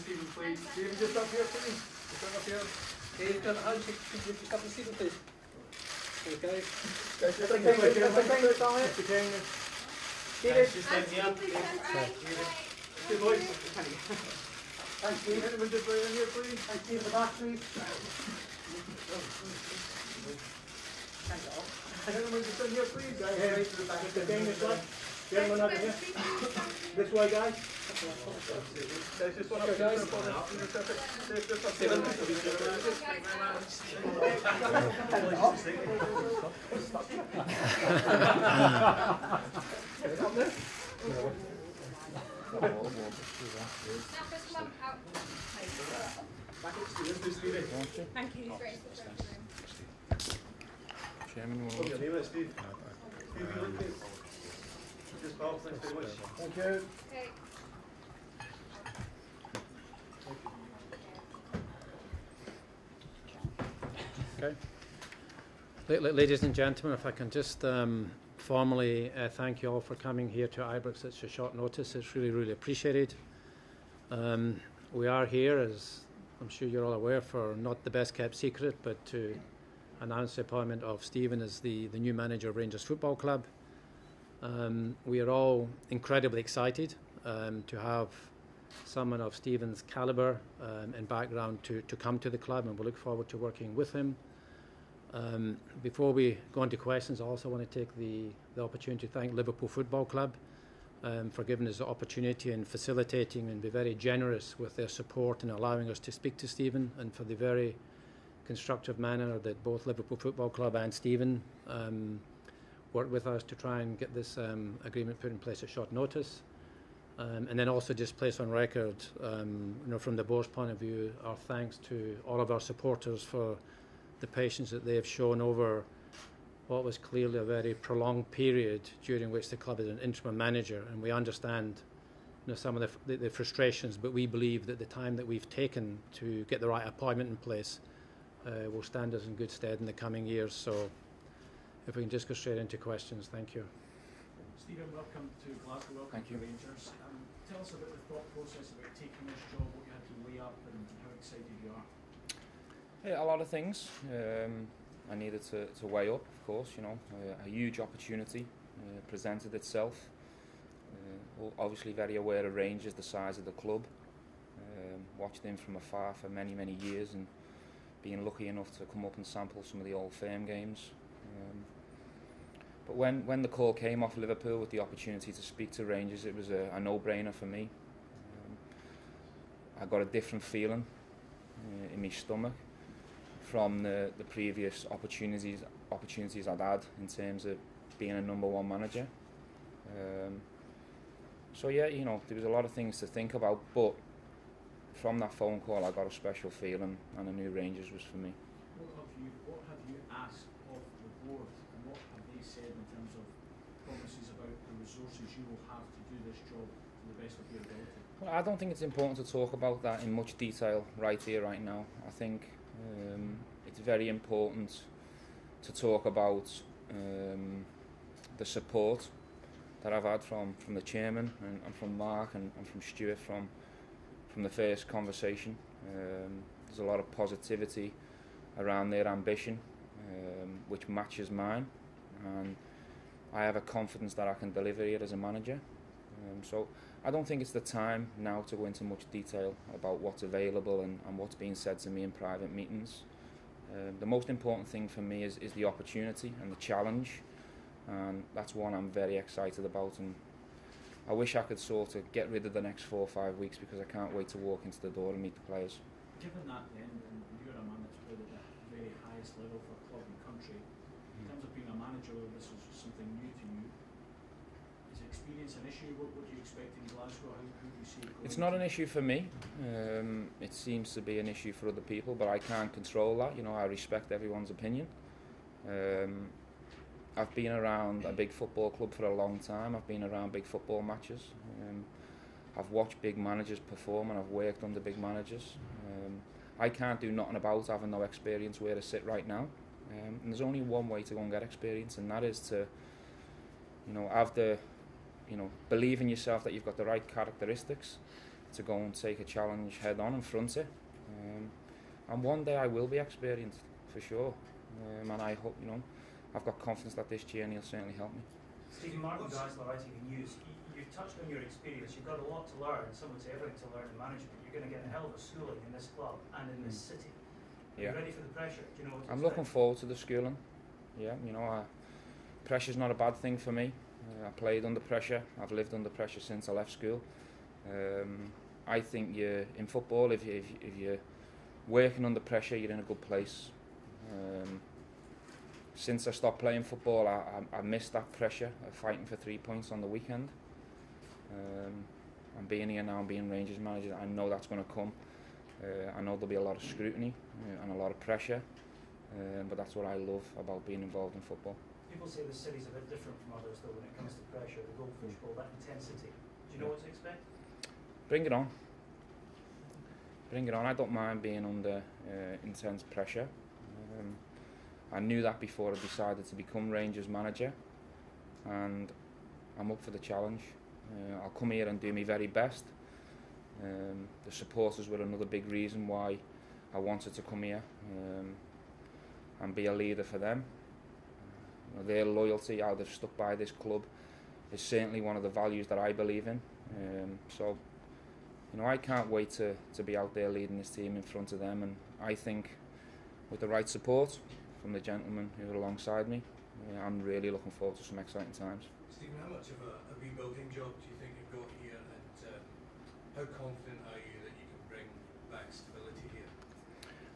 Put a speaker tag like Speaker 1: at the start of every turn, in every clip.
Speaker 1: Stephen, please. Stephen, just up here, please. Just up here. Okay, you've done a handshake. Could you just come to Stephen, please? Okay. Guys, just thank you. Just stand here. Good boys. Thanks, Stephen. Anyone just right in here, please? Thanks, Stephen, the back, please. Gentlemen, just in here, please. Right to the back. Gentlemen, over here. This way, guys. Guys, just one up here, guys.
Speaker 2: Thank you.
Speaker 3: Chairman,
Speaker 1: Steve, you look good. Just Bob, thanks very much. Thank you.
Speaker 3: Okay. Ladies and gentlemen, if I can just formally thank you all for coming here to Ibrox at such a short notice. It's really, really appreciated. We are here, as I'm sure you're all aware, for not the best kept secret, but to announce the appointment of Stephen as the new manager of Rangers Football Club. We are all incredibly excited to have someone of Stephen's calibre and background to come to the club, and we look forward to working with him. Before we go on to questions, I also want to take the opportunity to thank Liverpool Football Club for giving us the opportunity and facilitating and be very generous with their support and allowing us to speak to Stephen, and for the very constructive manner that both Liverpool Football Club and Stephen worked with us to try and get this agreement put in place at short notice. And then also just place on record, from the board's point of view, our thanks to all of our supporters for the patience that they have shown over what was clearly a very prolonged period during which the club is an interim manager. And we understand some of the frustrations, but we believe that the time that we've taken to get the right appointment in place will stand us in good stead in the coming years. So if we can just go straight into questions. Thank you.
Speaker 4: Stephen, welcome to Glasgow, welcome to Rangers. Tell us about the thought process about taking this job, what you had to weigh up and how excited you are.
Speaker 5: Yeah, a lot of things. I needed to weigh up, of course, a huge opportunity presented itself. Obviously very aware of Rangers, the size of the club. Watched them from afar for many, many years, and being lucky enough to come up and sample some of the old firm games. But when the call came off Liverpool with the opportunity to speak to Rangers, it was a no-brainer for me. I got a different feeling in my stomach from the previous opportunities I'd had in terms of being a number one manager. So yeah, there was a lot of things to think about, but from that phone call I got a special feeling, and I knew Rangers was for me.
Speaker 4: What have you asked of the board, and what have they said in terms of promises about the resources you will have to do this job to the best of your ability?
Speaker 5: Well, I don't think it's important to talk about that in much detail right here, right now. I think it's very important to talk about the support that I've had from the chairman and from Mark and from Stuart from the first conversation. There's a lot of positivity around their ambition, which matches mine, and I have a confidence that I can deliver it as a manager. So I don't think it's the time now to go into much detail about what's available and what's being said to me in private meetings. The most important thing for me is the opportunity and the challenge, and that's one I'm very excited about, and I wish I could sort of get rid of the next 4 or 5 weeks because I can't wait to walk into the door and meet the players.
Speaker 4: Given that then, and you're a man that's played at the very highest level for a club and country, in terms of being a manager, this is something new to you. Is experience an issue? What do you expect in Glasgow? How do you see it going?
Speaker 5: It's not an issue for me. It seems to be an issue for other people, but I can't control that. You know, I respect everyone's opinion. I've been around a big football club for a long time. I've been around big football matches. I've watched big managers perform and I've worked under big managers. I can't do nothing about having no experience where I sit right now. And there's only one way to go and get experience, and that is to, you know, have the, you know, believe in yourself that you've got the right characteristics to go and take a challenge head on and front it. And one day I will be experienced for sure. And I hope, you know, I've got confidence that this journey will certainly help me.
Speaker 2: Stephen, Martin Geisler writing in News, you've touched on your experience, you've got a lot to learn, some would say everything to learn in management. You're going to get a hell of a schooling in this club and in this city. Are you ready for the pressure? Do you know what to
Speaker 5: I'm
Speaker 2: expect?
Speaker 5: looking forward to the schooling. Yeah, you know, pressure's not a bad thing for me. I played under pressure, I've lived under pressure since I left school. I think in football, if you're working under pressure, you're in a good place. Since I stopped playing football, I missed that pressure of fighting for 3 points on the weekend. I'm being here now, I'm being Rangers manager, I know that's going to come. I know there'll be a lot of scrutiny and a lot of pressure, but that's what I love about being involved in football.
Speaker 2: People say the city's a bit different from others though when it comes to pressure, the goldfish bowl, that intensity. Do you know what to expect?
Speaker 5: Bring it on. Bring it on. I don't mind being under intense pressure. I knew that before I decided to become Rangers manager, and I'm up for the challenge. I'll come here and do my very best. The supporters were another big reason why I wanted to come here and be a leader for them. You know, their loyalty, how they've stuck by this club, is certainly one of the values that I believe in. So, you know, I can't wait to be out there leading this team in front of them, and I think with the right support from the gentlemen who are alongside me, I'm really looking forward to some exciting times.
Speaker 6: Stephen, how much of a rebuilding job do you think you've got here, and how confident are you that you can bring back stability here?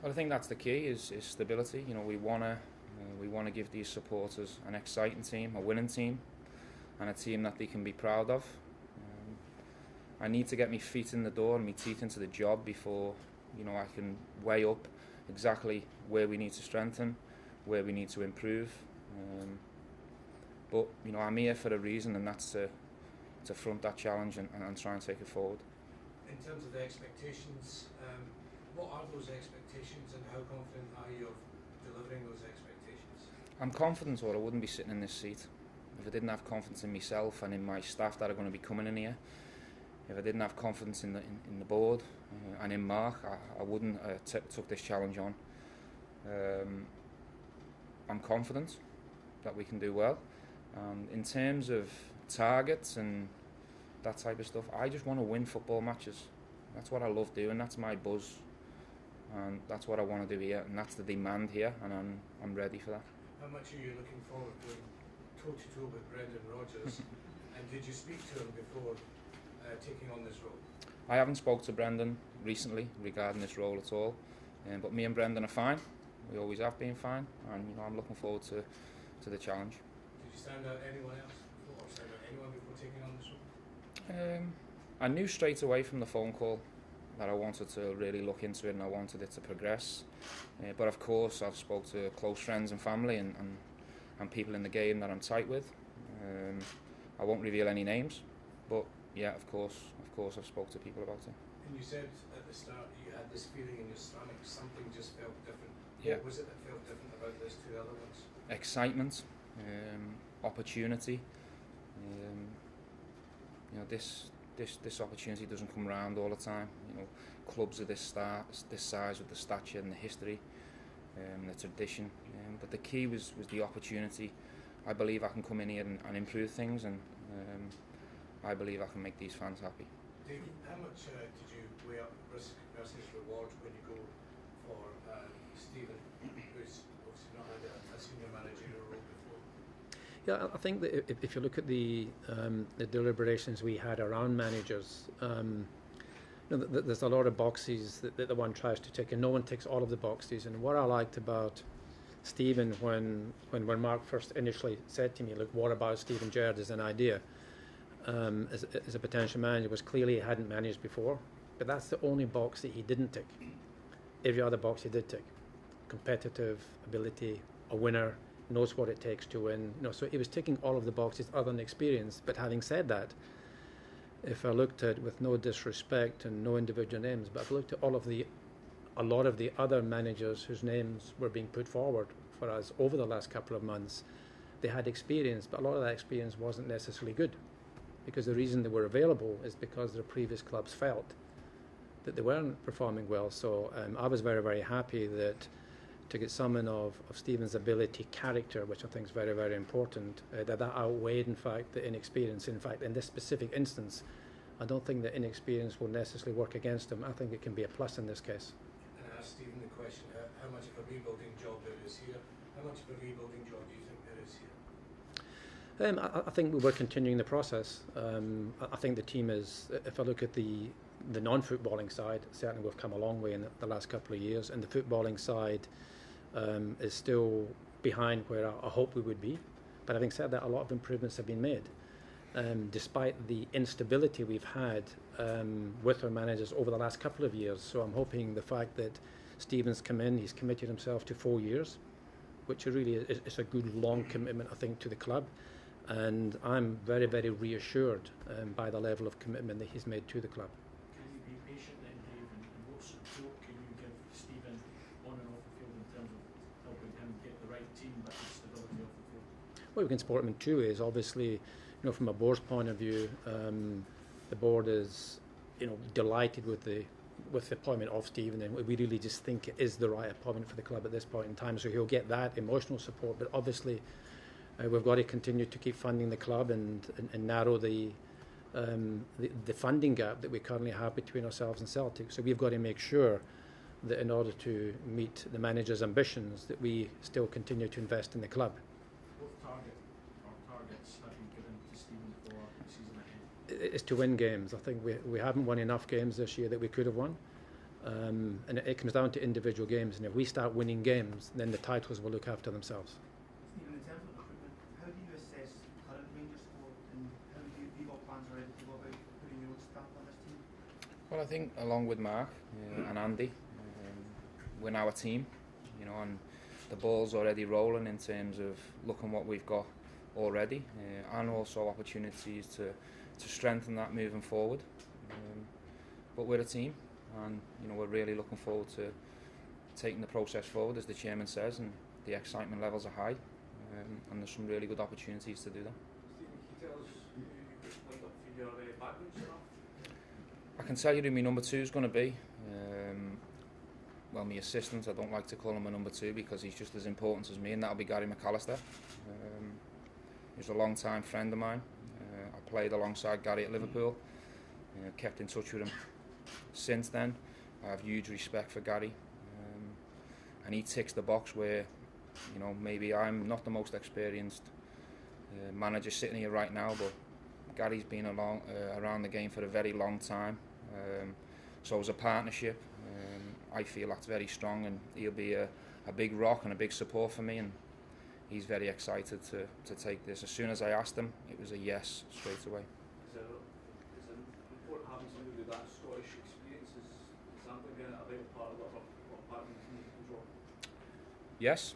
Speaker 5: Well, I think that's the key is stability. You know, we wanna give these supporters an exciting team, a winning team, and a team that they can be proud of. I need to get my feet in the door and my teeth into the job before, you know, I can weigh up exactly where we need to strengthen, where we need to improve. But you know, I'm here for a reason, and that's to front that challenge and try and take it forward.
Speaker 6: In terms of the expectations, what are those expectations, and how confident are you of delivering those expectations?
Speaker 5: I'm confident, or I wouldn't be sitting in this seat. If I didn't have confidence in myself and in my staff that are going to be coming in here, if I didn't have confidence in the board and in Mark, I wouldn't took this challenge on. I'm confident that we can do well. In terms of targets and that type of stuff, I just want to win football matches. That's what I love doing. That's my buzz, and that's what I want to do here, and that's the demand here, and I'm ready for that.
Speaker 6: How much are you looking forward to going toe-to-toe with Brendan Rodgers? And did you speak to him before taking on this role?
Speaker 5: I haven't spoke to Brendan recently regarding this role at all, but me and Brendan are fine. We always have been fine, and you know, I'm looking forward to the challenge.
Speaker 6: Did you stand out anyone else before, or stand out anyone before taking on this role?
Speaker 5: I knew straight away from the phone call that I wanted to really look into it and I wanted it to progress. But of course, I've spoke to close friends and family and people in the game that I'm tight with. I won't reveal any names, but yeah, of course, I've spoke to people about it.
Speaker 6: And you said at the start that you had this feeling in your stomach, something just felt different.
Speaker 5: Yeah.
Speaker 6: What was it that felt different about those two other ones?
Speaker 5: Excitement, opportunity. You know, this opportunity doesn't come around all the time. You know, clubs of this size with the stature and the history, the tradition. But the key was the opportunity. I believe I can come in here and improve things, and I believe I can make these fans happy.
Speaker 6: Dave, how much did you weigh up risk versus reward when you go for Stephen, who's obviously not had a senior managerial role before?
Speaker 3: Yeah, I think that if you look at the deliberations we had around managers, there's a lot of boxes that the one tries to tick, and no one ticks all of the boxes. And what I liked about Stephen, when Mark first initially said to me, look, what about Stephen Gerrard as an idea, as a potential manager, was clearly he hadn't managed before, but that's the only box that he didn't tick. Every other box he did tick. Competitive ability, a winner, knows what it takes to win. So he was ticking all of the boxes other than experience. But having said that, if I looked at, with no disrespect and no individual names, but if I looked at a lot of the other managers whose names were being put forward for us over the last couple of months, they had experience, but a lot of that experience wasn't necessarily good, because the reason they were available is because their previous clubs felt that they weren't performing well. So I was very, very happy that to get someone of Stephen's ability, character, which I think is very, very important, that outweighed, in fact, the inexperience. In fact, in this specific instance, I don't think that inexperience will necessarily work against him. I think it can be a plus in this case.
Speaker 6: And I asked Stephen the question, how much of a rebuilding job there is here? How much of a rebuilding job do you think there is here?
Speaker 3: I think we're continuing the process. I think the team is, if I look at the non-footballing side, certainly we've come a long way in the last couple of years, and the footballing side is still behind where I hope we would be. But having said that, a lot of improvements have been made. Despite the instability we've had with our managers over the last couple of years. So I'm hoping the fact that Stephen's come in, he's committed himself to 4 years, which really is a good long commitment, I think, to the club. And I'm very, very reassured by the level of commitment that he's made to the club.
Speaker 4: Can you be patient then, Dave, and what support can you give Stephen on and off the field in terms of helping him get the right team but the stability off the field?
Speaker 3: Well, we can support him in two ways. Obviously, from a board's point of view, the board is, delighted with the appointment of Stephen, and we really just think it is the right appointment for the club at this point in time. So he'll get that emotional support, but obviously we've got to continue to keep funding the club and narrow the funding gap that we currently have between ourselves and Celtic. So we've got to make sure that in order to meet the manager's ambitions, that we still continue to invest in the club.
Speaker 4: What targets have you given to Stephen for the season ahead?
Speaker 3: Is to win games. I think we haven't won enough games this year that we could have won. And it comes down to individual games. And if we start winning games, then the titles will look after themselves.
Speaker 7: Stephen, in terms of recruitment, how do you assess current Rangers squad, and how do you got plans already to go about putting your own stamp on this team?
Speaker 5: Well, I think along with Mark and Andy, we're now a team, and the ball's already rolling in terms of looking what we've got already, and also opportunities to strengthen that moving forward. But we're a team, and we're really looking forward to taking the process forward, as the chairman says, and the excitement levels are high, and there's some really good opportunities to do that.
Speaker 8: Stephen, can you tell us who you lined up for your backroom staff?
Speaker 5: I can tell you who my number 2 is going to be. Well, my assistant, I don't like to call him a number 2 because he's just as important as me, and that'll be Gary McAllister. He's a long-time friend of mine. I played alongside Gary at Liverpool, kept in touch with him since then. I have huge respect for Gary, and he ticks the box where, maybe I'm not the most experienced manager sitting here right now, but Gary's been around the game for a very long time. So as a partnership, I feel that's very strong, and he'll be a big rock and a big support for me, and he's very excited to take this. As soon as I asked him, it was a yes straight away.
Speaker 8: Is it important having somebody with that Scottish experience? Is that a big part of what part of the team as well?
Speaker 5: Yes,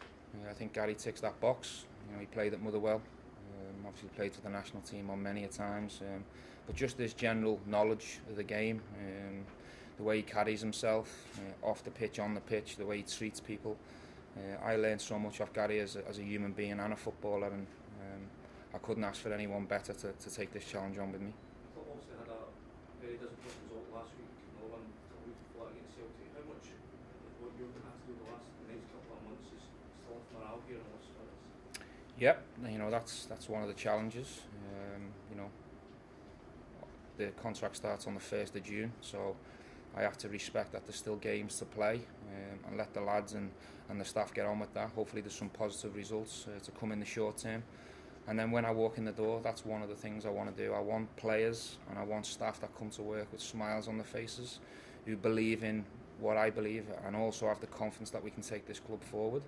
Speaker 5: I think Gary ticks that box. He played at Motherwell, obviously played for the national team on many a times, but just his general knowledge of the game, the way he carries himself off the pitch, on the pitch, the way he treats people. I learned so much off Gary as a human being and a footballer, and I couldn't ask for anyone better to take this challenge on with me.
Speaker 8: I thought obviously had a very disappointing result last week, no one till a week flat against Celtic. How much of what you're going to have to do the next couple of months is still off morale here and what's
Speaker 5: Yep, that's one of the challenges. the contract starts on the 1st of June, so I have to respect that there's still games to play, and let the lads and the staff get on with that. Hopefully there's some positive results to come in the short term. And then when I walk in the door, that's one of the things I want to do. I want players and I want staff that come to work with smiles on their faces, who believe in what I believe and also have the confidence that we can take this club forward.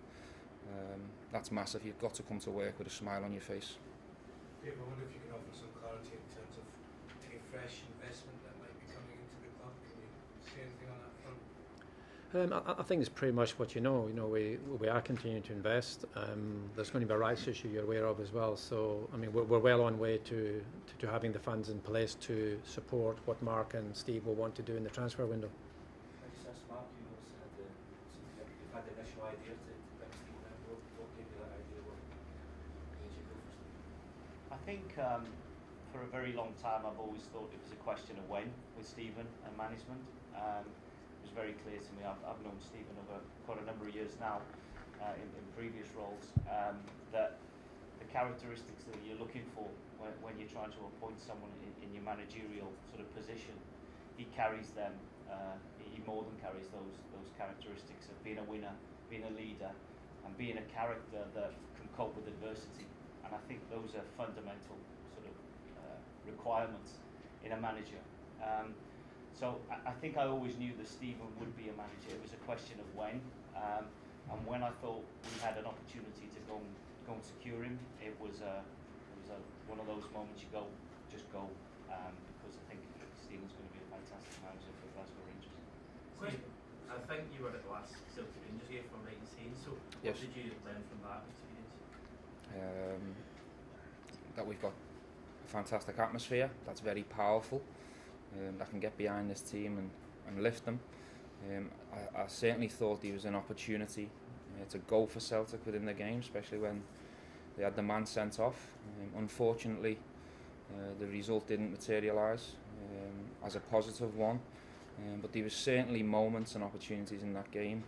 Speaker 5: That's massive. You've got to come to work with a smile on your face.
Speaker 6: Dave, I wonder if you can offer some clarity in terms of any fresh investment that might be coming into the club. Can you say anything on that front?
Speaker 3: I think it's pretty much what you know. We are continuing to invest. There's going to be a rights issue you're aware of as well. So I mean, we're well on way to having the funds in place to support what Mark and Steve will want to do in the transfer window.
Speaker 8: I just asked Mark, you know, said you've had the initial idea to bring Steve in. What gave you that idea? What made you go for Steve?
Speaker 9: I think for a very long time I've always thought it was a question of when with Stephen and management. It was very clear to me. I've known Stephen over quite a number of years now in previous roles, that the characteristics that you're looking for when you're trying to appoint someone in your managerial sort of position, he carries them. He more than carries those characteristics of being a winner, being a leader, and being a character that can cope with adversity. And I think those are fundamental sort of requirements in a manager. So I think I always knew that Stephen would be a manager. It was a question of when. And when I thought we had an opportunity to go and secure him, it was one of those moments you go, just go, because I think Stephen's going to be a fantastic manager for Glasgow Rangers.
Speaker 10: Steve, I think you were at the last Celtic Rangers game, if I'm right in saying so.
Speaker 5: Yes.
Speaker 10: What did you learn from that experience?
Speaker 5: That we've got a fantastic atmosphere that's very powerful, that can get behind this team and lift them. I certainly thought there was an opportunity to go for Celtic within the game, especially when they had the man sent off. Unfortunately, the result didn't materialise as a positive one, but there was certainly moments and opportunities in that game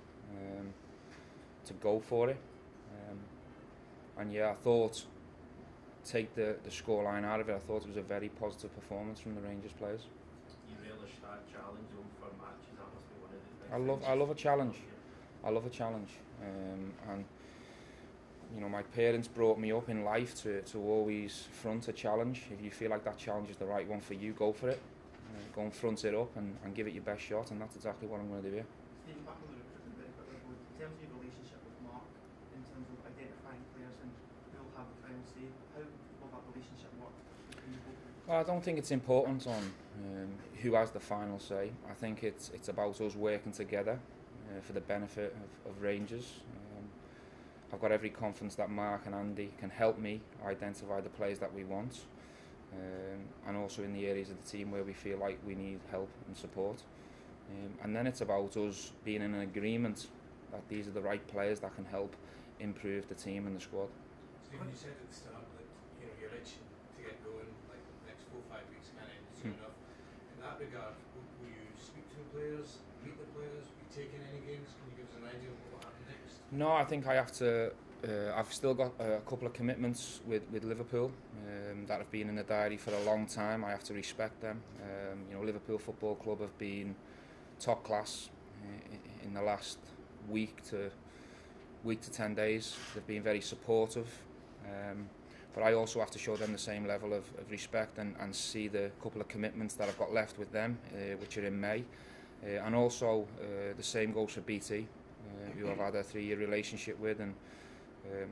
Speaker 5: to go for it. And yeah, I thought, take the scoreline out of it, I thought it was a very positive performance from the Rangers players.
Speaker 10: You relish that challenge for matches? That must be one of the big
Speaker 5: I love a challenge. I love a challenge, and you know, my parents brought me up in life to always front a challenge. If you feel like that challenge is the right one for you, go for it. Go and front it up and give it your best shot, and that's exactly what I'm going to do here.
Speaker 7: Stephen, back on the recruitment very quickly, in terms of your relationship with Mark, in terms of identifying players and who will have the final say, how will that relationship work between you both?
Speaker 5: Well, I don't think it's important on who has the final say. I think it's about us working together for the benefit of Rangers. I've got every confidence that Mark and Andy can help me identify the players that we want, and also in the areas of the team where we feel like we need help and support. And then it's about us being in an agreement that these are the right players that can help improve the team and the squad.
Speaker 6: Stephen, you said at the start that you're itching to get going, like the next 4 or 5 weeks can't end soon enough. In that regard, will you speak to the players, meet the players, be taking any games? Can you give us an idea of what will happen next?
Speaker 5: No, I think I have to. I've still got a couple of commitments with Liverpool that have been in the diary for a long time. I have to respect them. Liverpool Football Club have been top class in the last week to 10 days. They've been very supportive, but I also have to show them the same level of respect and see the couple of commitments that I've got left with them, which are in May, and also the same goes for BT, who I've had a 3-year relationship with, and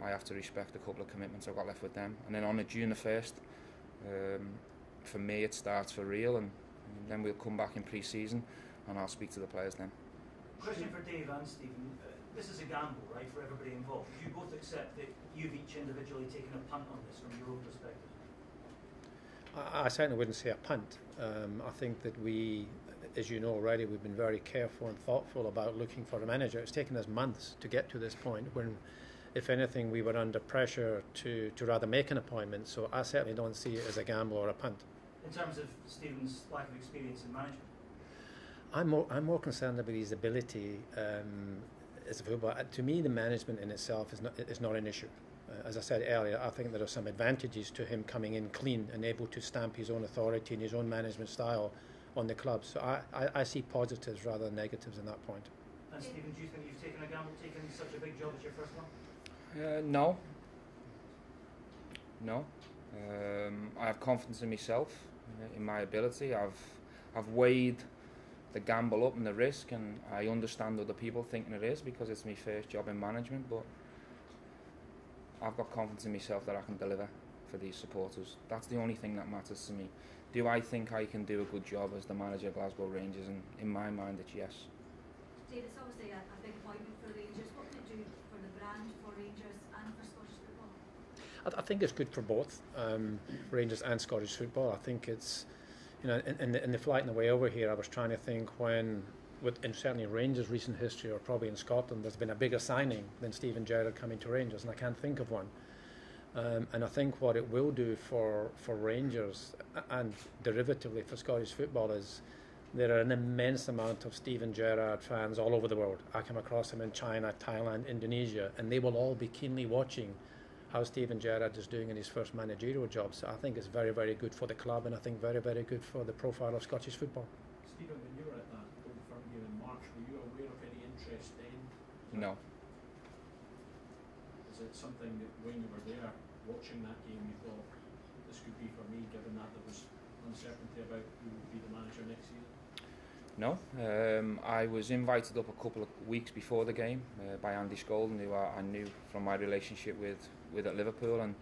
Speaker 5: I have to respect a couple of commitments I've got left with them. And then on June the 1st, for me it starts for real, and then we'll come back in pre-season and I'll speak to the players then.
Speaker 2: Question for Dave and Stephen. This is a gamble, right, for everybody involved. Do you both accept that you've each individually taken a punt on this from your own perspective?
Speaker 3: I certainly wouldn't say a punt. I think that we, as you know already, we've been very careful and thoughtful about looking for a manager. It's taken us months to get to this point when, if anything, we were under pressure to rather make an appointment. So I certainly don't see it as a gamble or a punt.
Speaker 2: In terms of Stephen's lack of experience in management?
Speaker 3: I'm more concerned about his ability as a footballer. To me, the management in itself is not an issue. As I said earlier, I think there are some advantages to him coming in clean and able to stamp his own authority and his own management style on the club. So I see positives rather than negatives in that point.
Speaker 2: And Stephen, do you think you've taken a gamble taking such a big job as your first one?
Speaker 5: No. No. I have confidence in myself, in my ability. I've weighed the gamble up and the risk, and I understand other people thinking it is because it's my first job in management, but I've got confidence in myself that I can deliver for these supporters. That's the only thing that matters to me. Do I think I can do a good job as the manager of Glasgow Rangers? And in my mind, it's yes.
Speaker 11: Dave, it's obviously a big appointment for Rangers. What could it do for the brand, for Rangers and for Scottish football?
Speaker 3: I think it's good for both Rangers and Scottish football. I think it's, you know, in the flight on the way over here, I was trying to think when, in certainly Rangers' recent history, or probably in Scotland, there's been a bigger signing than Steven Gerrard coming to Rangers, and I can't think of one. And I think what it will do for Rangers, and derivatively for Scottish football, is there are an immense amount of Steven Gerrard fans all over the world. I come across them in China, Thailand, Indonesia, and they will all be keenly watching how Steven Gerrard is doing in his first managerial job. So I think it's very, very good for the club, and I think very, very good for the profile of Scottish football.
Speaker 4: Stephen, when you were at that Old Firm game in March, were you aware of any interest then?
Speaker 5: No.
Speaker 4: Is it something that when you were there watching that game you thought this could be for me, given that there was uncertainty about who would be the manager next season?
Speaker 5: No. I was invited up a couple of weeks before the game by Andy Skolden, who I knew from my relationship with at Liverpool, and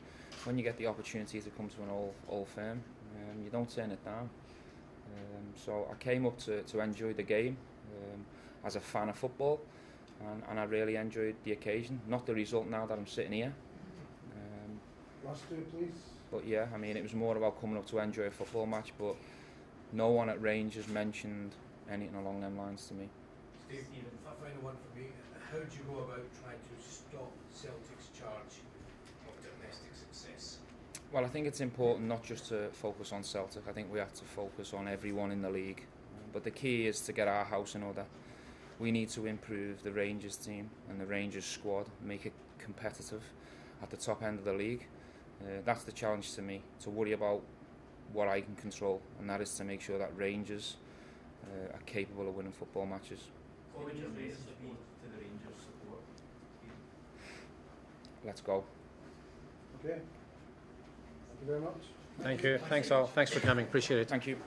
Speaker 5: when you get the opportunity to come to an old firm, you don't turn it down. So I came up to enjoy the game as a fan of football, and I really enjoyed the occasion. Not the result now that I'm sitting here.
Speaker 1: Last two, please.
Speaker 5: But yeah, I mean, it was more about coming up to enjoy a football match, but no one at Rangers mentioned anything along them lines to me.
Speaker 6: Steve, final one for me. How do you go about trying to stop Celtic's charge of domestic success?
Speaker 5: Well, I think it's important not just to focus on Celtic. I think we have to focus on everyone in the league. But the key is to get our house in order. We need to improve the Rangers team and the Rangers squad, make it competitive at the top end of the league. That's the challenge to me, to worry about what I can control, and that is to make sure that Rangers are capable of winning football matches.
Speaker 10: What would your message be to the Rangers support?
Speaker 5: Let's go.
Speaker 1: Okay. Thank you very much.
Speaker 3: Thank you. Thanks all. Thanks for coming. Appreciate it.
Speaker 5: Thank you.